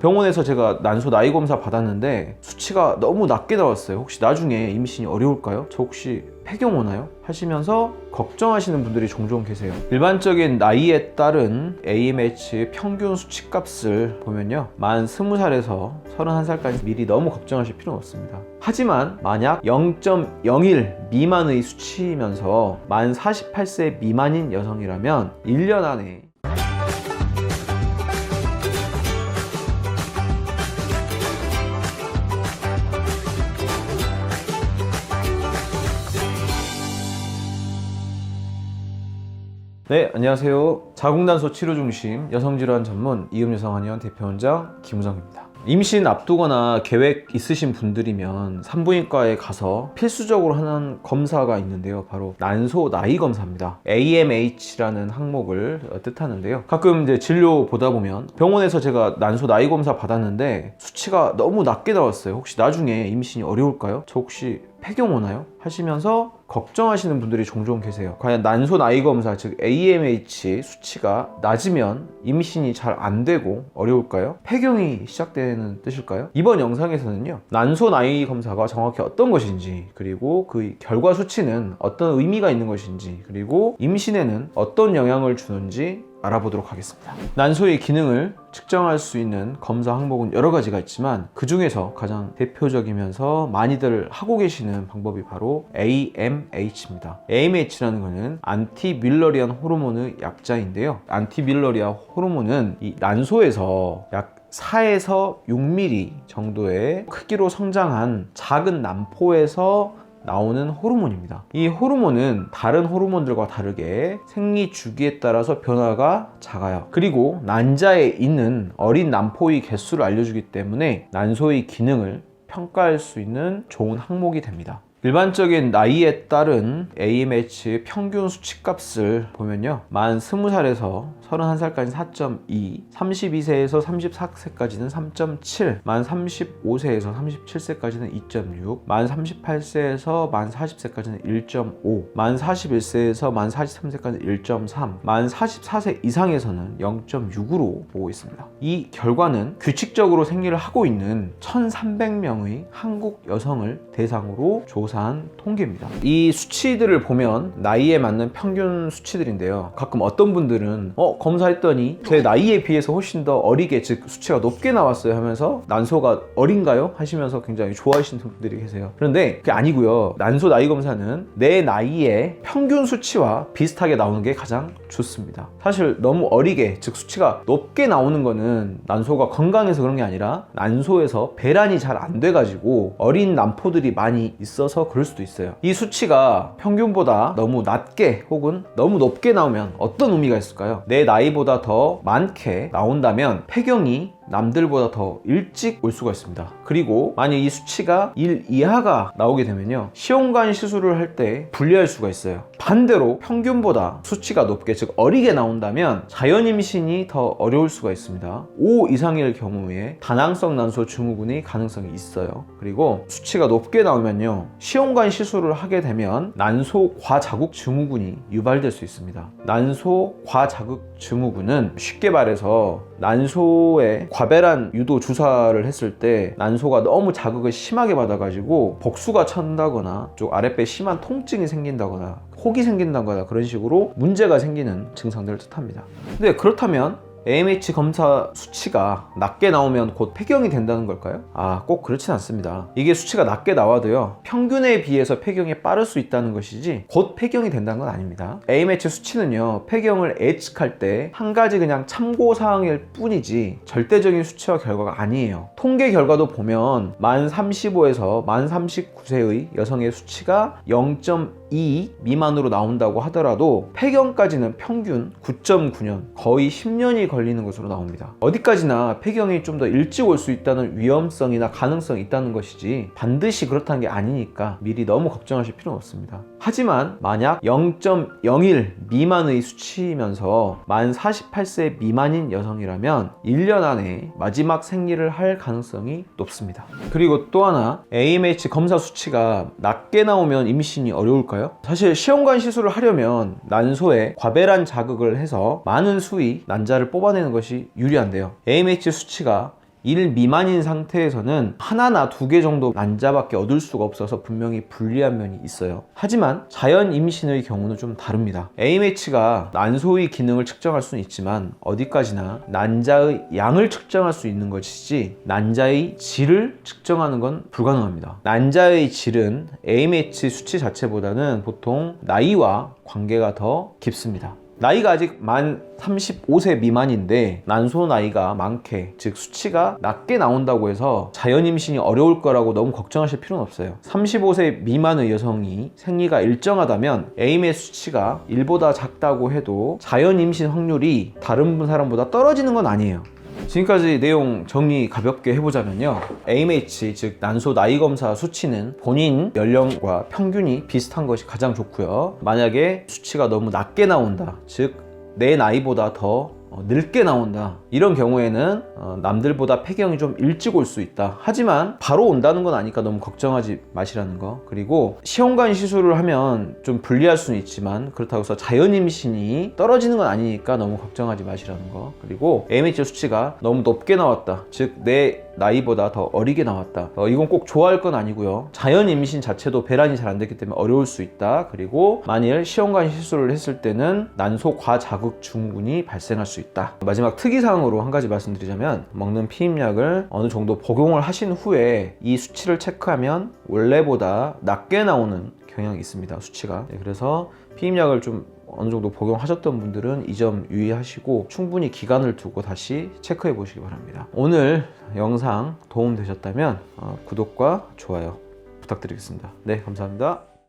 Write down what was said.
병원에서 제가 난소 나이 검사 받았는데 수치가 너무 낮게 나왔어요. 혹시 나중에 임신이 어려울까요? 저 혹시 폐경 오나요? 하시면서 걱정하시는 분들이 종종 계세요. 일반적인 나이에 따른 AMH 평균 수치값을 보면요, 만 20살에서 31살까지 미리 너무 걱정하실 필요는 없습니다. 하지만 만약 0.01 미만의 수치이면서 만 48세 미만인 여성이라면 1년 안에 네, 안녕하세요. 자궁단소 치료중심 여성질환 전문 이음여성한의원 대표원장 김우성입니다. 임신 앞두거나 계획 있으신 분들이면 산부인과에 가서 필수적으로 하는 검사가 있는데요, 바로 난소 나이 검사입니다. AMH라는 항목을 뜻하는데요, 가끔 이제 진료 보다 보면 병원에서 제가 난소 나이 검사 받았는데 수치가 너무 낮게 나왔어요. 혹시 나중에 임신이 어려울까요? 저 혹시 폐경 오나요? 하시면서 걱정하시는 분들이 종종 계세요. 과연 난소 나이 검사, 즉 AMH 수치가 낮으면 임신이 잘 안 되고 어려울까요? 폐경이 시작되는 뜻일까요? 이번 영상에서는요, 난소 나이 검사가 정확히 어떤 것인지, 그리고 그 결과 수치는 어떤 의미가 있는 것인지, 그리고 임신에는 어떤 영향을 주는지 알아보도록 하겠습니다. 난소의 기능을 측정할 수 있는 검사 항목은 여러 가지가 있지만 그 중에서 가장 대표적이면서 많이들 하고 계시는 방법이 바로 AMH입니다. AMH라는 것은 안티뮬러리안 호르몬의 약자인데요, 안티뮬러리아 호르몬은 이 난소에서 약 4에서 6mm 정도의 크기로 성장한 작은 난포에서 나오는 호르몬입니다. 이 호르몬은 다른 호르몬들과 다르게 생리 주기에 따라서 변화가 작아요. 그리고 난자에 있는 어린 난포의 개수를 알려주기 때문에 난소의 기능을 평가할 수 있는 좋은 항목이 됩니다. 일반적인 나이에 따른 AMH 평균 수치값을 보면요, 만 20살에서 31살까지는 4.2, 32세에서 34세까지는 3.7, 만 35세에서 37세까지는 2.6, 만 38세에서 만 40세까지는 1.5, 만 41세에서 만 43세까지는 1.3, 만 44세 이상에서는 0.6으로 보고 있습니다. 이 결과는 규칙적으로 생리를 하고 있는 1,300명의 한국 여성을 대상으로 조사한 통계입니다. 이 수치들을 보면 나이에 맞는 평균 수치들인데요, 가끔 어떤 분들은 검사했더니 제 나이에 비해서 훨씬 더 어리게, 즉 수치가 높게 나왔어요 하면서 난소가 어린가요? 하시면서 굉장히 좋아하시는 분들이 계세요. 그런데 그게 아니고요, 난소 나이 검사는 내 나이의 평균 수치와 비슷하게 나오는 게 가장 좋습니다. 사실 너무 어리게, 즉 수치가 높게 나오는 거는 난소가 건강해서 그런 게 아니라 난소에서 배란이 잘 안 돼가지고 어린 난포들이 많이 있어서 그럴 수도 있어요. 이 수치가 평균보다 너무 낮게 혹은 너무 높게 나오면 어떤 의미가 있을까요? 내 나이보다 더 많게 나온다면 폐경이 남들보다 더 일찍 올 수가 있습니다. 그리고 만약 이 수치가 1 이하가 나오게 되면요, 시험관 시술을 할 때 불리할 수가 있어요. 반대로 평균보다 수치가 높게, 즉 어리게 나온다면 자연 임신이 더 어려울 수가 있습니다. 5 이상일 경우에 다낭성 난소 증후군의 가능성이 있어요. 그리고 수치가 높게 나오면요, 시험관 시술을 하게 되면 난소 과자극 증후군이 유발될 수 있습니다. 난소 과자극 증후군은 쉽게 말해서 난소에 과배란 유도 주사를 했을 때 난소가 너무 자극을 심하게 받아가지고 복수가 찬다거나 쪽 아랫배에 심한 통증이 생긴다거나 혹이 생긴다거나 그런 식으로 문제가 생기는 증상들을 뜻합니다. 근데 그렇다면 AMH 검사 수치가 낮게 나오면 곧 폐경이 된다는 걸까요? 꼭 그렇진 않습니다. 이게 수치가 낮게 나와도요, 평균에 비해서 폐경이 빠를 수 있다는 것이지 곧 폐경이 된다는 건 아닙니다. AMH 수치는요, 폐경을 예측할 때 한 가지 그냥 참고사항일 뿐이지 절대적인 수치와 결과가 아니에요. 통계 결과도 보면 만 35에서 만 39세의 여성의 수치가 0.2 미만으로 나온다고 하더라도 폐경까지는 평균 9.9년, 거의 10년이 걸리는 것으로 나옵니다. 어디까지나 폐경이 좀 더 일찍 올 수 있다는 위험성이나 가능성이 있다는 것이지 반드시 그렇다는 게 아니니까 미리 너무 걱정하실 필요는 없습니다. 하지만 만약 0.01 미만의 수치이면서 만 48세 미만인 여성이라면 1년 안에 마지막 생리를 할 가능성이 높습니다. 그리고 또 하나, AMH 검사 수치가 낮게 나오면 임신이 어려울까요? 사실 시험관 시술을 하려면 난소에 과배란 자극을 해서 많은 수의 난자를 뽑아내는 것이 유리한데요, AMH 수치가 1 미만인 상태에서는 하나나 2개 정도 난자밖에 얻을 수가 없어서 분명히 불리한 면이 있어요. 하지만 자연 임신의 경우는 좀 다릅니다. AMH가 난소의 기능을 측정할 수는 있지만 어디까지나 난자의 양을 측정할 수 있는 것이지 난자의 질을 측정하는 건 불가능합니다. 난자의 질은 AMH 수치 자체보다는 보통 나이와 관계가 더 깊습니다. 나이가 아직 만 35세 미만인데 난소 나이가 많게, 즉 수치가 낮게 나온다고 해서 자연 임신이 어려울 거라고 너무 걱정하실 필요는 없어요. 35세 미만의 여성이 생리가 일정하다면 AMH 수치가 1보다 작다고 해도 자연 임신 확률이 다른 사람보다 떨어지는 건 아니에요. 지금까지 내용 정리 가볍게 해보자면요, AMH 즉 난소 나이 검사 수치는 본인 연령과 평균이 비슷한 것이 가장 좋고요. 만약에 수치가 너무 낮게 나온다, 즉 내 나이보다 더 늙게 나온다, 이런 경우에는 남들보다 폐경이 좀 일찍 올 수 있다. 하지만 바로 온다는 건 아니까 너무 걱정하지 마시라는 거. 그리고 시험관 시술을 하면 좀 불리할 수는 있지만 그렇다고 해서 자연 임신이 떨어지는 건 아니니까 너무 걱정하지 마시라는 거. 그리고 AMH 수치가 너무 높게 나왔다, 즉 내 나이보다 더 어리게 나왔다, 이건 꼭 좋아할 건 아니고요. 자연 임신 자체도 배란이 잘 안 됐기 때문에 어려울 수 있다. 그리고 만일 시험관 시술을 했을 때는 난소 과자극 증후군이 발생할 수 있다. 마지막 특이사항으로 한 가지 말씀드리자면, 먹는 피임약을 어느 정도 복용을 하신 후에 이 수치를 체크하면 원래보다 낮게 나오는 경향이 있습니다, 수치가. 그래서 피임약을 좀 어느 정도 복용하셨던 분들은 이 점 유의하시고 충분히 기간을 두고 다시 체크해 보시기 바랍니다. 오늘 영상 도움 되셨다면 구독과 좋아요 부탁드리겠습니다. 네, 감사합니다.